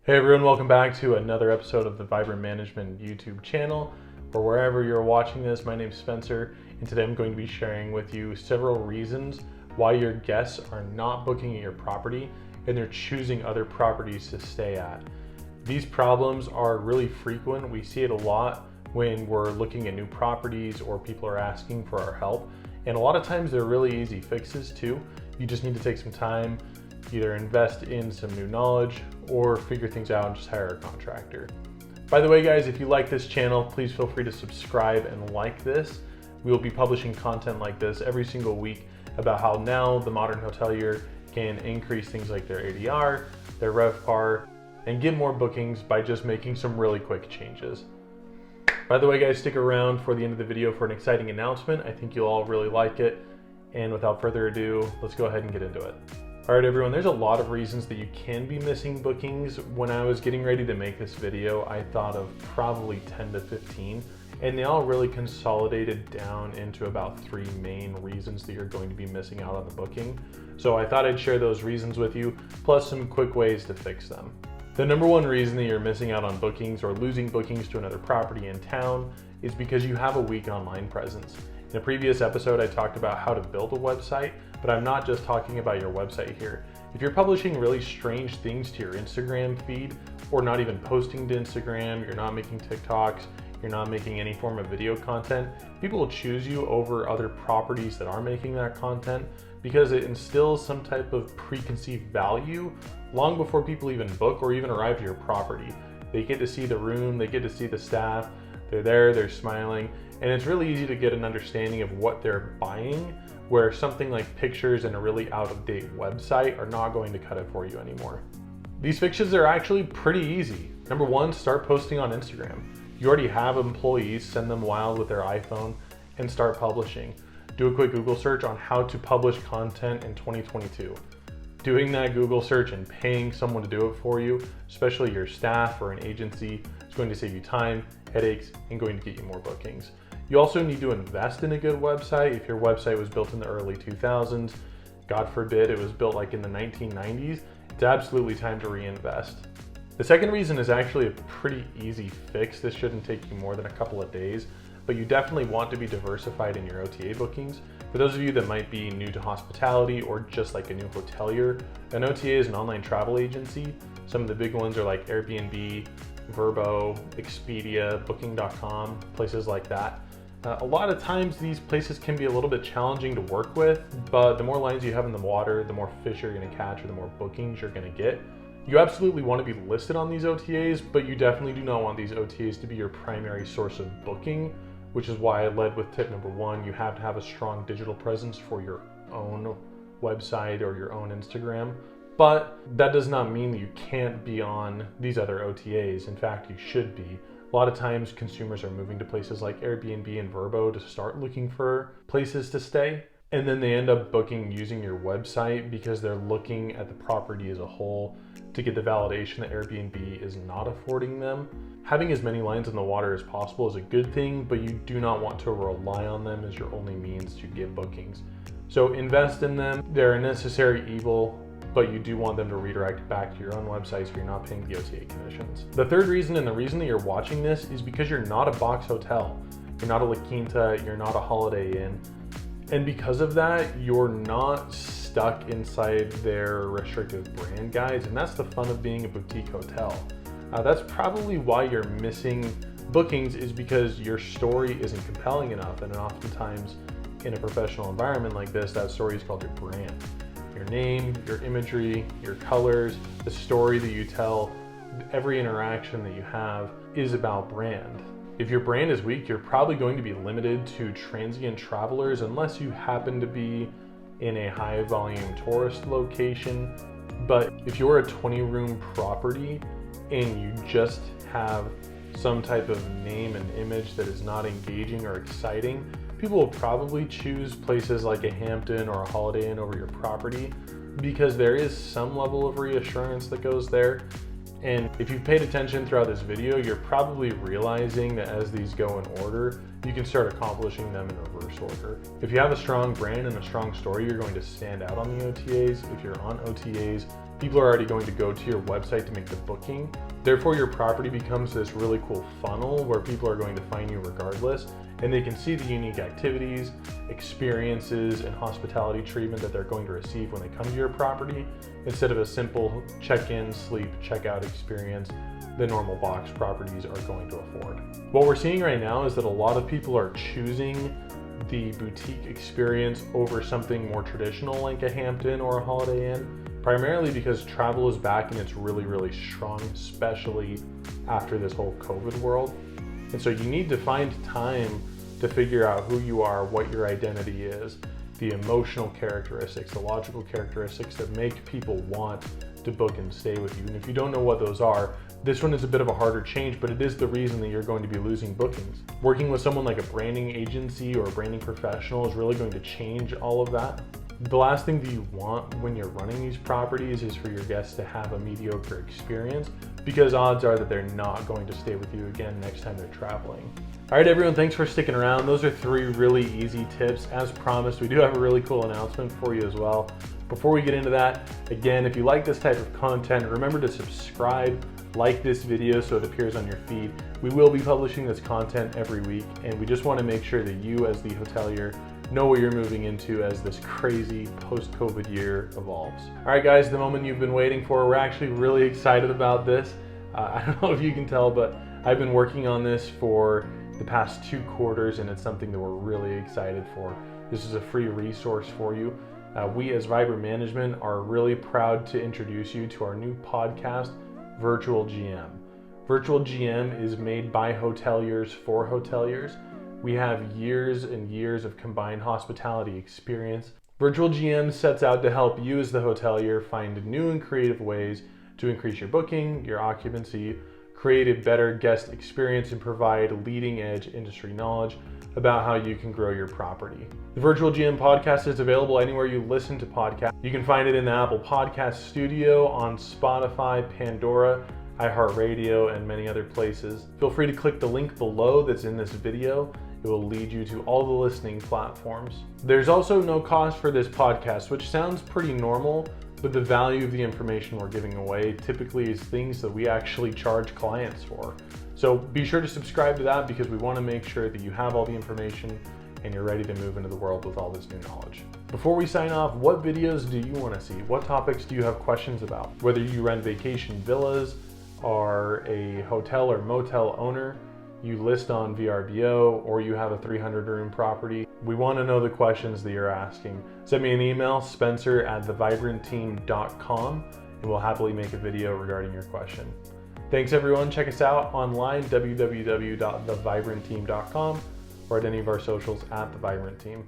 Hey everyone, welcome back to another episode of the Vibrant Management YouTube channel, or wherever you're watching this. My name is Spencer, and today I'm going to be sharing with you several reasons why your guests are not booking at your property and they're choosing other properties to stay at. These problems are really frequent. We see it a lot when we're looking at new properties or people are asking for our help. And a lot of times they're really easy fixes too. You just need to take some time, either invest in some new knowledge or figure things out and just hire a contractor. By the way, guys, if you like this channel, please feel free to subscribe and like this. We will be publishing content like this every single week about how now the modern hotelier can increase things like their ADR, their RevPAR, and get more bookings by just making some really quick changes. By the way, guys, stick around for the end of the video for an exciting announcement. I think you'll all really like it. And without further ado, let's go ahead and get into it. All right, everyone, there's a lot of reasons that you can be missing bookings. When I was getting ready to make this video, I thought of probably 10 to 15, and they all really consolidated down into about 3 main reasons that you're going to be missing out on the booking. So I thought I'd share those reasons with you, plus some quick ways to fix them. The number one reason that you're missing out on bookings or losing bookings to another property in town is because you have a weak online presence. In a previous episode, I talked about how to build a website, but I'm not just talking about your website here. If you're publishing really strange things to your Instagram feed, or not even posting to Instagram, you're not making TikToks, you're not making any form of video content, people will choose you over other properties that are making that content because it instills some type of preconceived value long before people even book or even arrive to your property. They get to see the room, they get to see the staff, they're there, they're smiling, and it's really easy to get an understanding of what they're buying, where something like pictures and a really out-of-date website are not going to cut it for you anymore. These fixes are actually pretty easy. Number one, start posting on Instagram. You already have employees, send them wild with their iPhone and start publishing. Do a quick Google search on how to publish content in 2022. Doing that Google search and paying someone to do it for you, especially your staff or an agency, is going to save you time, headaches, and going to get you more bookings. You also need to invest in a good website. If your website was built in the early 2000s, God forbid it was built like in the 1990s, it's absolutely time to reinvest. The second reason is actually a pretty easy fix. This shouldn't take you more than a couple of days, but you definitely want to be diversified in your OTA bookings. For those of you that might be new to hospitality or just like a new hotelier, an OTA is an online travel agency. Some of the big ones are like Airbnb, Vrbo, Expedia, Booking.com, places like that. A lot of times these places can be a little bit challenging to work with, but the more lines you have in the water, the more fish you're going to catch or the more bookings you're going to get. You absolutely want to be listed on these OTAs, but you definitely do not want these OTAs to be your primary source of booking, which is why I led with tip number one. You have to have a strong digital presence for your own website or your own Instagram. But that does not mean that you can't be on these other OTAs. In fact, you should be. A lot of times consumers are moving to places like Airbnb and Vrbo to start looking for places to stay. And then they end up booking using your website because they're looking at the property as a whole to get the validation that Airbnb is not affording them. Having as many lines in the water as possible is a good thing, but you do not want to rely on them as your only means to get bookings. So invest in them. They're a necessary evil, but you do want them to redirect back to your own website so you're not paying the OTA commissions. The third reason, and the reason that you're watching this, is because you're not a box hotel. You're not a La Quinta, you're not a Holiday Inn. And because of that, you're not stuck inside their restrictive brand guides, and that's the fun of being a boutique hotel. That's probably why you're missing bookings, is because your story isn't compelling enough, and oftentimes in a professional environment like this, that story is called your brand. Your name, your imagery, your colors, the story that you tell, every interaction that you have is about brand. If your brand is weak, you're probably going to be limited to transient travelers unless you happen to be in a high volume tourist location. But if you're a 20-room property and you just have some type of name and image that is not engaging or exciting, people will probably choose places like a Hampton or a Holiday Inn over your property because there is some level of reassurance that goes there. And if you've paid attention throughout this video, you're probably realizing that as these go in order, you can start accomplishing them in reverse order. If you have a strong brand and a strong story, you're going to stand out on the OTAs. If you're on OTAs, people are already going to go to your website to make the booking. Therefore, your property becomes this really cool funnel where people are going to find you regardless, and they can see the unique activities, experiences, and hospitality treatment that they're going to receive when they come to your property, instead of a simple check-in, sleep, check-out experience the normal box properties are going to afford. What we're seeing right now is that a lot of people are choosing the boutique experience over something more traditional like a Hampton or a Holiday Inn, primarily because travel is back and it's really, really strong, especially after this whole COVID world. And so you need to find time to figure out who you are, what your identity is, the emotional characteristics, the logical characteristics that make people want to book and stay with you. And if you don't know what those are, this one is a bit of a harder change, but it is the reason that you're going to be losing bookings. Working with someone like a branding agency or a branding professional is really going to change all of that. The last thing that you want when you're running these properties is for your guests to have a mediocre experience, because odds are that they're not going to stay with you again next time they're traveling. All right, everyone, thanks for sticking around. Those are 3 really easy tips. As promised, we do have a really cool announcement for you as well. Before we get into that, again, if you like this type of content, remember to subscribe, like this video so it appears on your feed. We will be publishing this content every week, and we just want to make sure that you as the hotelier know what you're moving into as this crazy post-COVID year evolves. All right, guys, the moment you've been waiting for. We're actually really excited about this. I don't know if you can tell, but I've been working on this for the past 2 quarters, and it's something that we're really excited for. This is a free resource for you. We as Vibrant Management are really proud to introduce you to our new podcast, Virtual GM. Virtual GM is made by hoteliers for hoteliers. We have years and years of combined hospitality experience. Virtual GM sets out to help you as the hotelier find new and creative ways to increase your booking, your occupancy, create a better guest experience, and provide leading edge industry knowledge about how you can grow your property. The Virtual GM podcast is available anywhere you listen to podcasts. You can find it in the Apple Podcast Studio, on Spotify, Pandora, iHeartRadio, and many other places. Feel free to click the link below that's in this video. It will lead you to all the listening platforms. There's also no cost for this podcast, which sounds pretty normal, but the value of the information we're giving away typically is things that we actually charge clients for. So be sure to subscribe to that, because we want to make sure that you have all the information and you're ready to move into the world with all this new knowledge. Before we sign off, what videos do you want to see? What topics do you have questions about? Whether you rent vacation villas, are a hotel or motel owner, you list on VRBO, or you have a 300-room property, we want to know the questions that you're asking. Send me an email, spencer@thevibrantteam.com, and we'll happily make a video regarding your question. Thanks, everyone. Check us out online, www.thevibrantteam.com, or at any of our socials @thevibrantteam.